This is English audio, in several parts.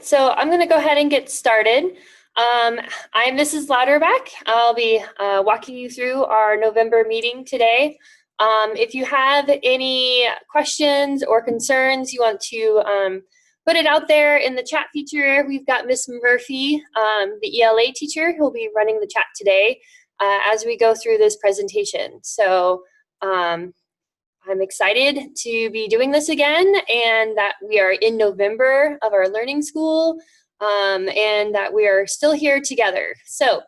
So I'm going to go ahead and get started. I'm Mrs. Lauterbach. I'll be walking you through our November meeting today. If you have any questions or concerns, you want to put it out there in the chat feature. We've got Miss Murphy, the ELA teacher, who'll be running the chat today as we go through this presentation. So I'm excited to be doing this again, and that we are in November of our learning school, and that we are still here together. So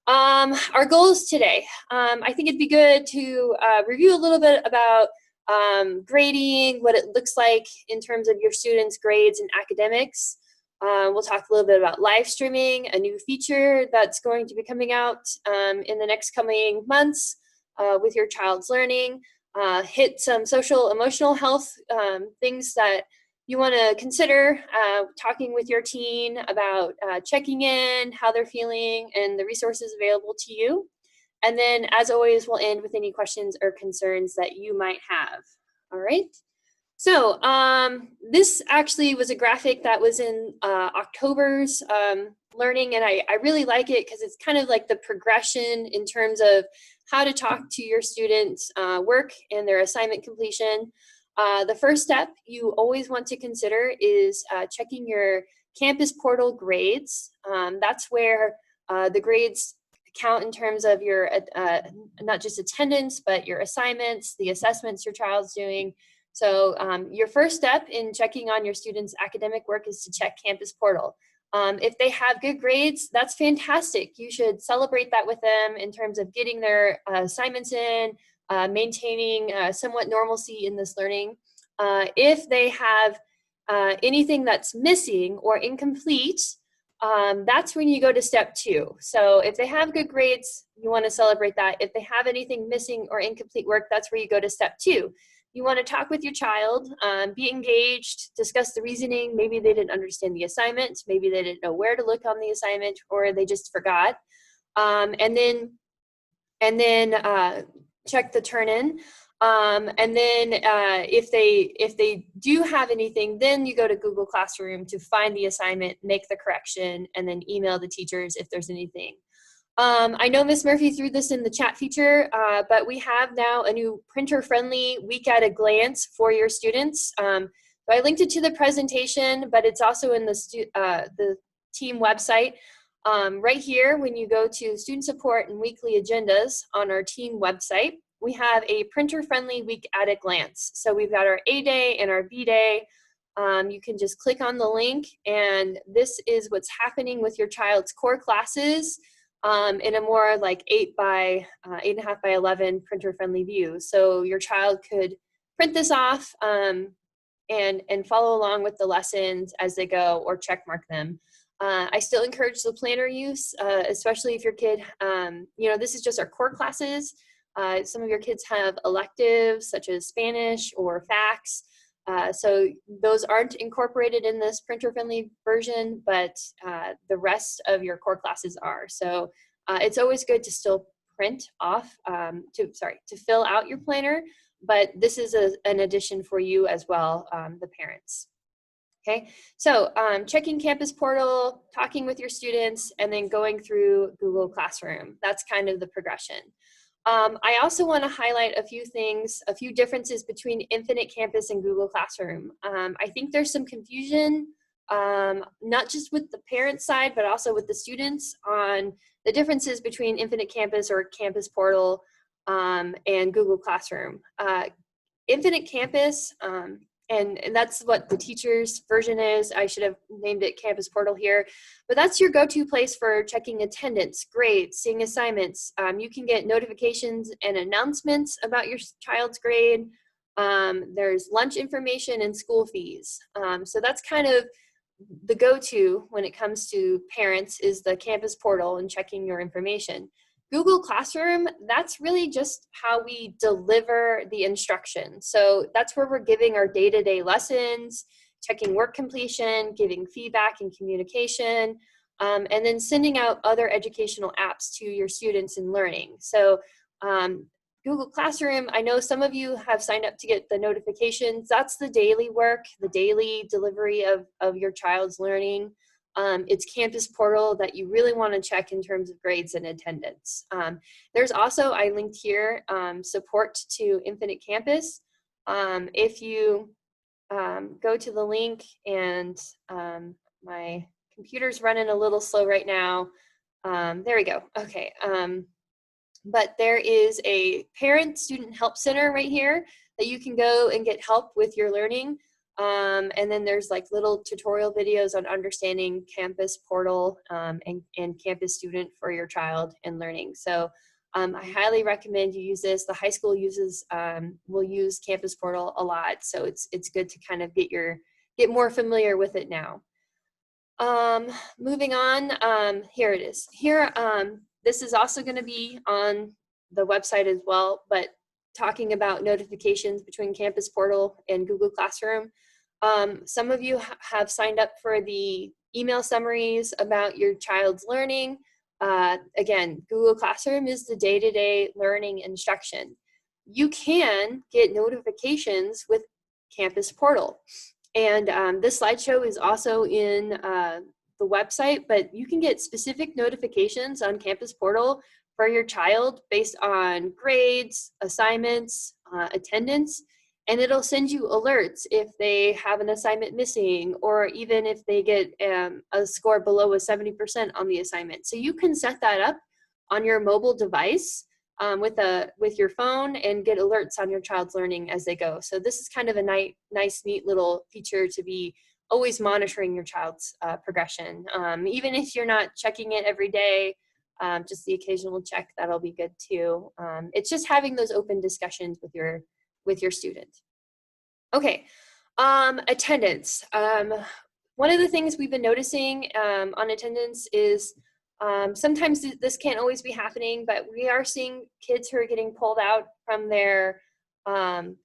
our goals today, I think it'd be good to review a little bit about grading, what it looks like in terms of your students' grades and academics. We'll talk a little bit about live streaming, a new feature that's going to be coming out in the next coming months with your child's learning. Hit some social emotional health things that you want to consider, talking with your teen about checking in, how they're feeling, and the resources available to you. And then, as always, we'll end with any questions or concerns that you might have. All right. So this actually was a graphic that was in October's learning, and I really like it because it's kind of like the progression in terms of how to talk to your students' work and their assignment completion. The first step you always want to consider is checking your campus portal grades. That's where the grades count in terms of your not just attendance, but your assignments, the assessments your child's doing. So your first step in checking on your students' academic work is to check Campus Portal. If they have good grades, that's fantastic. You should celebrate that with them in terms of getting their assignments in, maintaining somewhat normalcy in this learning. If they have anything that's missing or incomplete, that's when you go to step 2. So if they have good grades, you want to celebrate that. If they have anything missing or incomplete work, that's where you go to step 2. You want to talk with your child, be engaged, discuss the reasoning. Maybe they didn't understand the assignment. Maybe they didn't know where to look on the assignment, or they just forgot. And then check the turn-in. And then if they do have anything, then you go to Google Classroom to find the assignment, make the correction, and then email the teachers if there's anything. I know Miss Murphy threw this in the chat feature, but we have now a new printer-friendly week at a glance for your students. So I linked it to the presentation, but it's also in the team website. Right here, when you go to student support and weekly agendas on our team website, we have a printer-friendly week at a glance. So we've got our A day and our B day. You can just click on the link, and this is what's happening with your child's core classes in a more like 8.5 by 11 printer-friendly view. So your child could print this off and follow along with the lessons as they go, or check mark them. I still encourage the planner use, especially if your kid, this is just our core classes. Some of your kids have electives such as Spanish or FACS. So those aren't incorporated in this printer-friendly version, but the rest of your core classes are. So it's always good to still print off, to fill out your planner, but this is an addition for you as well, the parents. Okay, so checking Campus Portal, talking with your students, and then going through Google Classroom. That's kind of the progression. I also want to highlight a few things, a few differences between Infinite Campus and Google Classroom. I think there's some confusion, not just with the parent side, but also with the students on the differences between Infinite Campus or Campus Portal and Google Classroom. Infinite Campus, and that's what the teacher's version is. I should have named it Campus Portal here, but that's your go-to place for checking attendance, grades, seeing assignments. You can get notifications and announcements about your child's grade. There's lunch information and school fees. So that's kind of the go-to when it comes to parents, is the Campus Portal and checking your information. Google Classroom, that's really just how we deliver the instruction. So that's where we're giving our day-to-day lessons, checking work completion, giving feedback and communication, and then sending out other educational apps to your students in learning. So Google Classroom, I know some of you have signed up to get the notifications. That's the daily work, the daily delivery of your child's learning. It's Campus Portal that you really want to check in terms of grades and attendance. There's also, I linked here, support to Infinite Campus. If you go to the link, and my computer's running a little slow right now. There we go. Okay. But there is a parent student help center right here that you can go and get help with your learning. And then there's like little tutorial videos on understanding Campus Portal and Campus Student for your child and learning. So I highly recommend you use this. The high school will use Campus Portal a lot, so it's good to kind of get more familiar with it now. Moving on, here it is. Here, this is also going to be on the website as well, but talking about notifications between Campus Portal and Google Classroom. Some of you have signed up for the email summaries about your child's learning. Again, Google Classroom is the day-to-day learning instruction. You can get notifications with Campus Portal. And this slideshow is also in the website, but you can get specific notifications on Campus Portal for your child based on grades, assignments, attendance, and it'll send you alerts if they have an assignment missing, or even if they get a score below a 70% on the assignment. So you can set that up on your mobile device with your phone and get alerts on your child's learning as they go. So this is kind of a nice, neat little feature to be always monitoring your child's progression. Even if you're not checking it every day, just the occasional check, that'll be good too. It's just having those open discussions with your student. Okay, attendance. One of the things we've been noticing on attendance is sometimes this can't always be happening, but we are seeing kids who are getting pulled out from their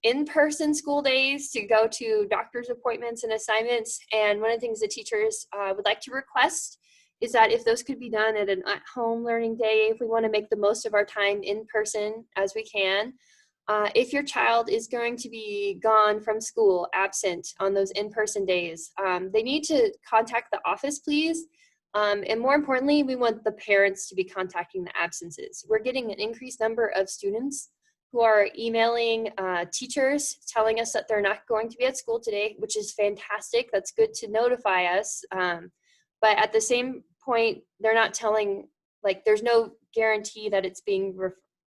in-person school days to go to doctor's appointments and assignments. And one of the things the teachers would like to request is that if those could be done at an at-home learning day, if we want to make the most of our time in person as we can. If your child is going to be gone from school, absent on those in-person days, they need to contact the office, please. And more importantly, we want the parents to be contacting the absences. We're getting an increased number of students who are emailing teachers telling us that they're not going to be at school today, which is fantastic. That's good to notify us. But at the same point, they're not telling, like, there's no guarantee that it's being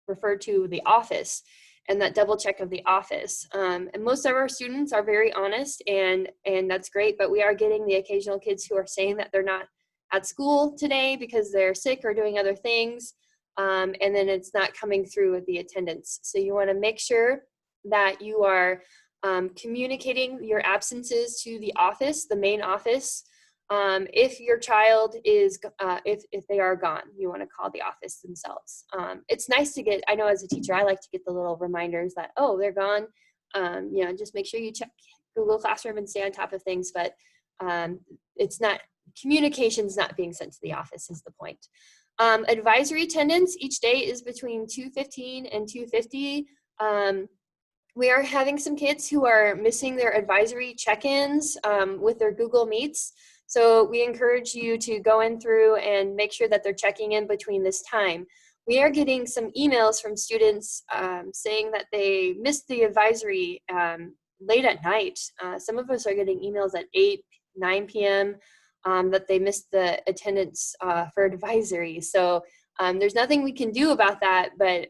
referred to the office and that double check of the office. And most of our students are very honest, and that's great, but we are getting the occasional kids who are saying that they're not at school today because they're sick or doing other things, and then it's not coming through with the attendance. So you want to make sure that you are communicating your absences to the office, the main office. If your child is, if they are gone, you want to call the office themselves. It's nice to get, I know as a teacher, I like to get the little reminders that, oh, they're gone. You know, just make sure you check Google Classroom and stay on top of things, but it's not, communication's not being sent to the office is the point. Advisory attendance each day is between 2:15 and 2:50. We are having some kids who are missing their advisory check-ins with their Google Meets. So we encourage you to go in through and make sure that they're checking in between this time. We are getting some emails from students saying that they missed the advisory late at night. Some of us are getting emails at 8, 9 p.m. That they missed the attendance for advisory. So there's nothing we can do about that, but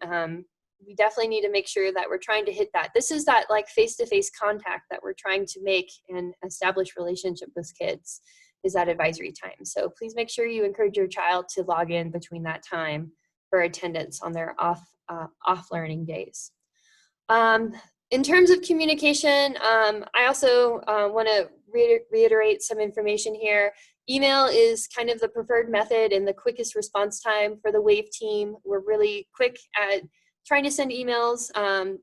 we definitely need to make sure that we're trying to hit that. This is that like face-to-face contact that we're trying to make and establish relationship with kids, is that advisory time. So please make sure you encourage your child to log in between that time for attendance on their off learning days. In terms of communication, I also want to reiterate some information here. Email is kind of the preferred method and the quickest response time for the WAVE team. We're really quick at trying to send emails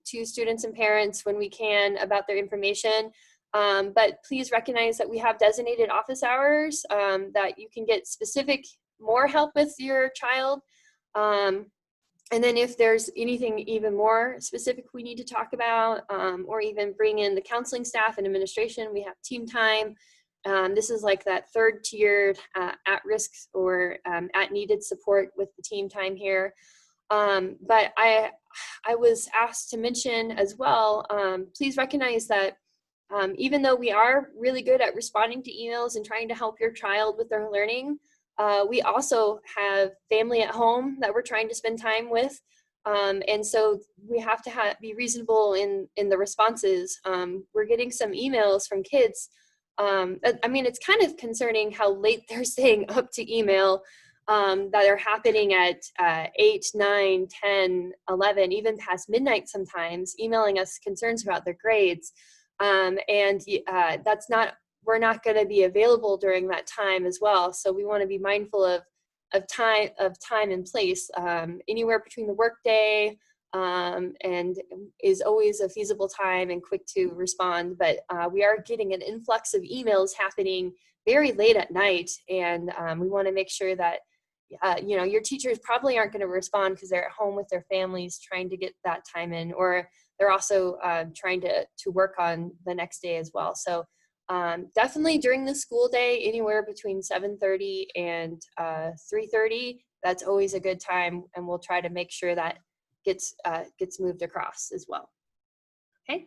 to students and parents when we can about their information. But please recognize that we have designated office hours that you can get specific more help with your child. And then if there's anything even more specific we need to talk about, or even bring in the counseling staff and administration, we have team time. This is like that third tiered at risk or at needed support with the team time here. But I was asked to mention as well, please recognize that even though we are really good at responding to emails and trying to help your child with their learning, we also have family at home that we're trying to spend time with. And so we have to be reasonable in the responses. We're getting some emails from kids. I mean, it's kind of concerning how late they're staying up to email, that are happening at 8, 9, 10, 11, even past midnight sometimes, emailing us concerns about their grades. And we're not going to be available during that time as well. So we want to be mindful of time and place, anywhere between the workday, and is always a feasible time and quick to respond. But we are getting an influx of emails happening very late at night, and we want to make sure that your teachers probably aren't going to respond because they're at home with their families trying to get that time in, or they're also trying to work on the next day as well. So definitely during the school day, anywhere between 7:30 and 3:30, that's always a good time, and we'll try to make sure that gets moved across as well. Okay.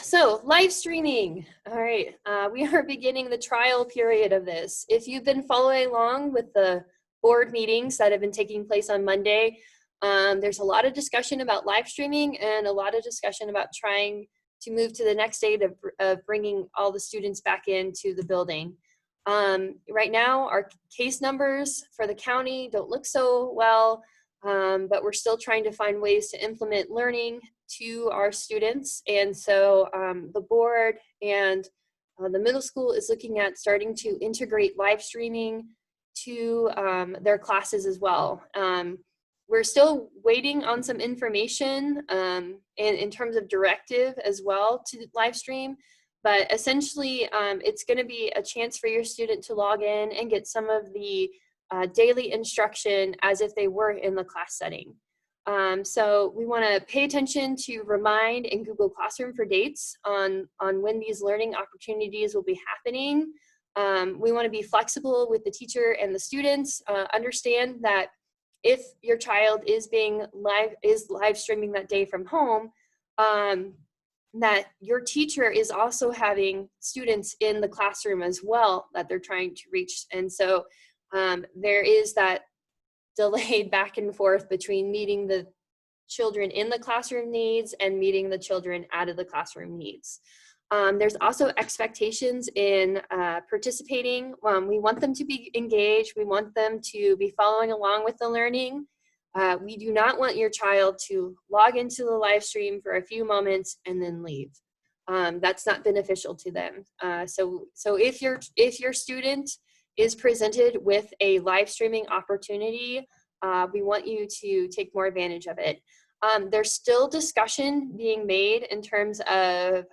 So live streaming. All right. We are beginning the trial period of this. If you've been following along with the board meetings that have been taking place on Monday, there's a lot of discussion about live streaming and a lot of discussion about trying to move to the next stage of bringing all the students back into the building. Right now, our case numbers for the county don't look so well, but we're still trying to find ways to implement learning to our students. And so the board and the middle school is looking at starting to integrate live streaming to their classes as well. We're still waiting on some information in terms of directive as well to live stream, but essentially it's going to be a chance for your student to log in and get some of the daily instruction as if they were in the class setting. So we want to pay attention to remind in Google Classroom for dates on when these learning opportunities will be happening. We want to be flexible with the teacher and the students. Understand that if your child is live streaming that day from home, that your teacher is also having students in the classroom as well that they're trying to reach. And so there is that delayed back and forth between meeting the children in the classroom needs and meeting the children out of the classroom needs. There's also expectations in participating. We want them to be engaged. We want them to be following along with the learning. We do not want your child to log into the live stream for a few moments and then leave. That's not beneficial to them. So if your student is presented with a live streaming opportunity, we want you to take more advantage of it. There's still discussion being made in terms of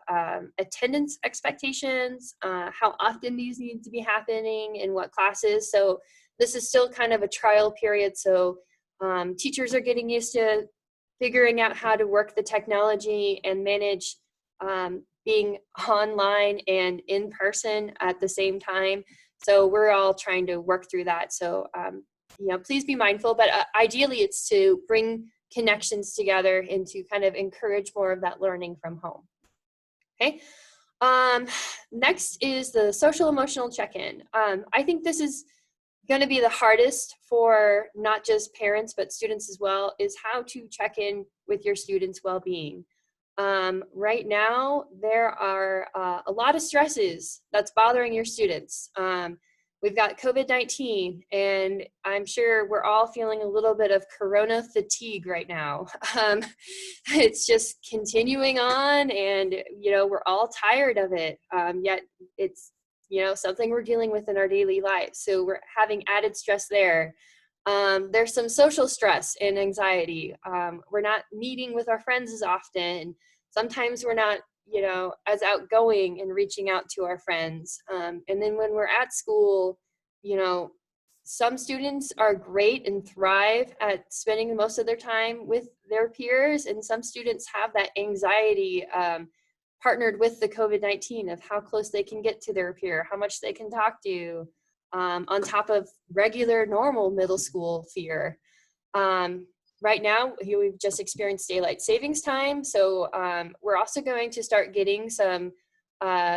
attendance expectations, how often these need to be happening, in what classes. So this is still kind of a trial period. So teachers are getting used to figuring out how to work the technology and manage being online and in person at the same time. So we're all trying to work through that. So please be mindful, but ideally it's to bring connections together and to kind of encourage more of that learning from home. Okay. Next is the social emotional check-in. I think this is going to be the hardest for not just parents but students as well, is how to check in with your students' well-being. Right now, there are a lot of stresses that's bothering your students. We've got COVID-19, and I'm sure we're all feeling a little bit of corona fatigue right now. It's just continuing on, and, we're all tired of it, yet it's, something we're dealing with in our daily life. So we're having added stress there. There's some social stress and anxiety. We're not meeting with our friends as often. Sometimes we're not, as outgoing and reaching out to our friends. And then when we're at school, some students are great and thrive at spending most of their time with their peers, and some students have that anxiety partnered with the COVID-19 of how close they can get to their peer, how much they can talk to, on top of regular, normal middle school fear. Right now, we've just experienced daylight savings time, so we're also going to start getting some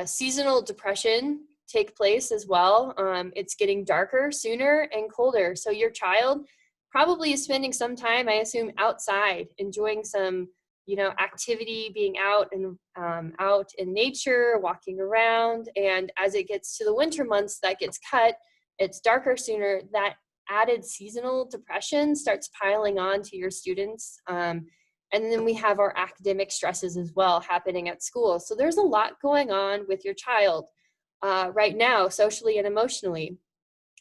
seasonal depression take place as well. It's getting darker sooner and colder, so your child probably is spending some time, I assume, outside, enjoying some activity, being out and out in nature, walking around. And as it gets to the winter months, that gets cut, it's darker sooner, that added seasonal depression starts piling on to your students. And then we have our academic stresses as well happening at school. So there's a lot going on with your child right now, socially and emotionally.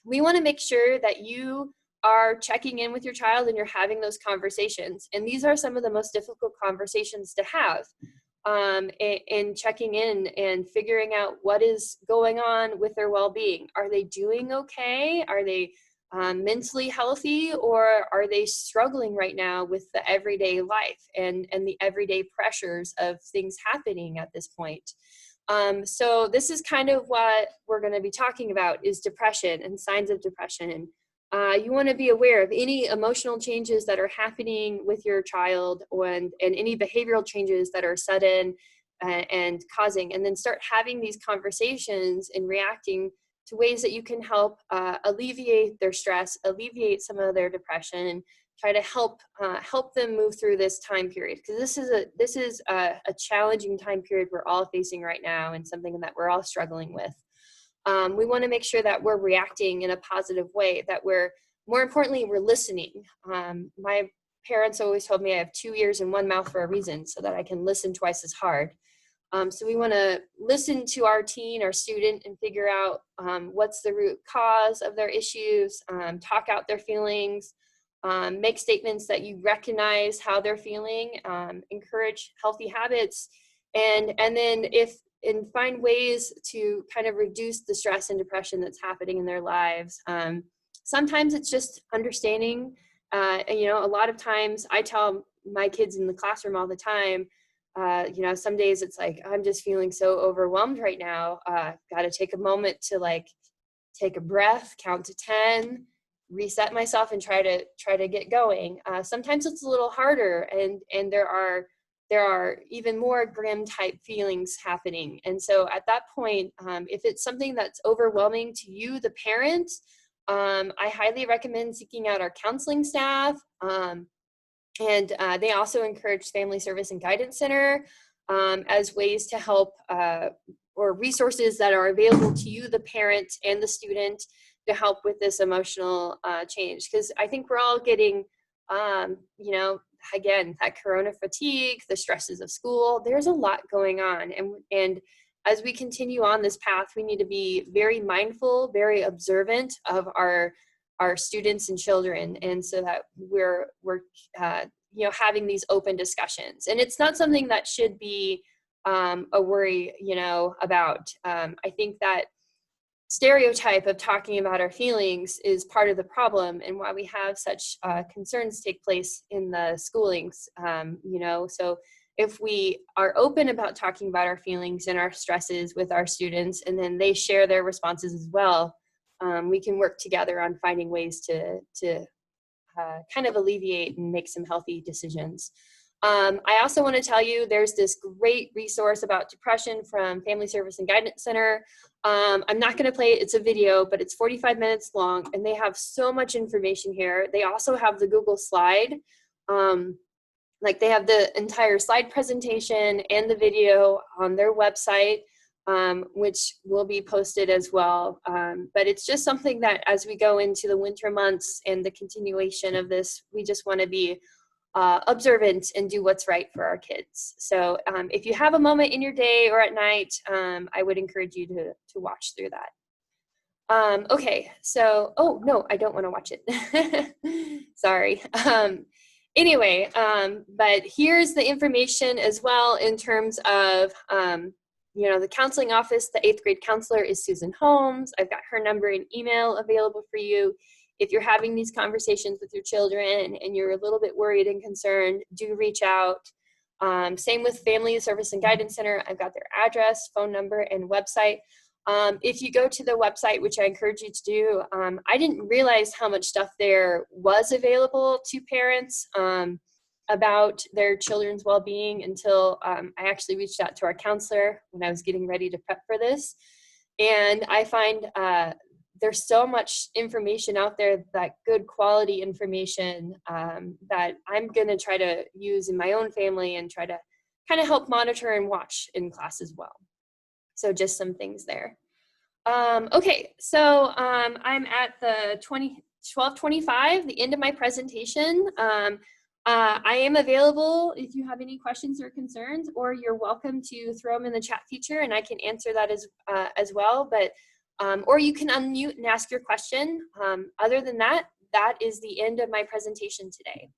We want to make sure that you are checking in with your child and you're having those conversations. And these are some of the most difficult conversations to have, and checking in and figuring out what is going on with their well-being. Are they doing okay? Are they mentally healthy, or are they struggling right now with the everyday life and the everyday pressures of things happening at this point? So this is kind of what we're going to be talking about, is depression and signs of depression. You want to be aware of any emotional changes that are happening with your child, and any behavioral changes that are sudden and causing, and then start having these conversations and reacting to ways that you can help alleviate their stress, alleviate some of their depression, try to help them move through this time period, because this is a challenging time period we're all facing right now, and something that we're all struggling with. We want to make sure that we're reacting in a positive way, that more importantly, we're listening. My parents always told me I have 2 ears and 1 mouth for a reason, so that I can listen twice as hard. So we want to listen to our teen, our student, and figure out what's the root cause of their issues, talk out their feelings, make statements that you recognize how they're feeling, encourage healthy habits, and then find ways to kind of reduce the stress and depression that's happening in their lives. Sometimes it's just understanding. A lot of times I tell my kids in the classroom all the time, some days it's like, I'm just feeling so overwhelmed right now. Got to take a moment to take a breath, count to 10, reset myself, and try to get going. Sometimes it's a little harder, and there are even more grim type feelings happening. And so at that point, if it's something that's overwhelming to you, the parent, I highly recommend seeking out our counseling staff. And they also encourage Family Service and Guidance Center as ways to help, or resources that are available to you, the parent and the student, to help with this emotional change. Because I think we're all getting, again, that corona fatigue, the stresses of school. There's a lot going on. And as we continue on this path, we need to be very mindful, very observant of our students and children, and so that we're having these open discussions. And it's not something that should be a worry, about. I think that stereotype of talking about our feelings is part of the problem, and why we have such concerns take place in the schoolings. So if we are open about talking about our feelings and our stresses with our students, and then they share their responses as well, we can work together on finding ways to kind of alleviate and make some healthy decisions. I also want to tell you, there's this great resource about depression from Family Service and Guidance Center. I'm not going to play it. It's a video, but it's 45 minutes long, and they have so much information here. They also have the Google slide. They have the entire slide presentation and the video on their website, which will be posted as well. But it's just something that as we go into the winter months and the continuation of this, we just want to be observant and do what's right for our kids. So if you have a moment in your day or at night, I would encourage you to watch through that. Okay, so, oh no, I don't want to watch it. Sorry. Anyway, but here's the information as well in terms of, the counseling office, the 8th grade counselor is Susan Holmes. I've got her number and email available for you. If you're having these conversations with your children and you're a little bit worried and concerned, do reach out. Same with Family Service and Guidance Center. I've got their address, phone number, and website. If you go to the website, which I encourage you to do, I didn't realize how much stuff there was available to parents about their children's well-being until I actually reached out to our counselor when I was getting ready to prep for this. And I find there's so much information out there, that good quality information that I'm going to try to use in my own family and try to kind of help monitor and watch in class as well. So just some things there. Okay, so I'm at the 12:25, the end of my presentation. I am available if you have any questions or concerns, or you're welcome to throw them in the chat feature and I can answer that as well. But or you can unmute and ask your question. Other than that, that is the end of my presentation today.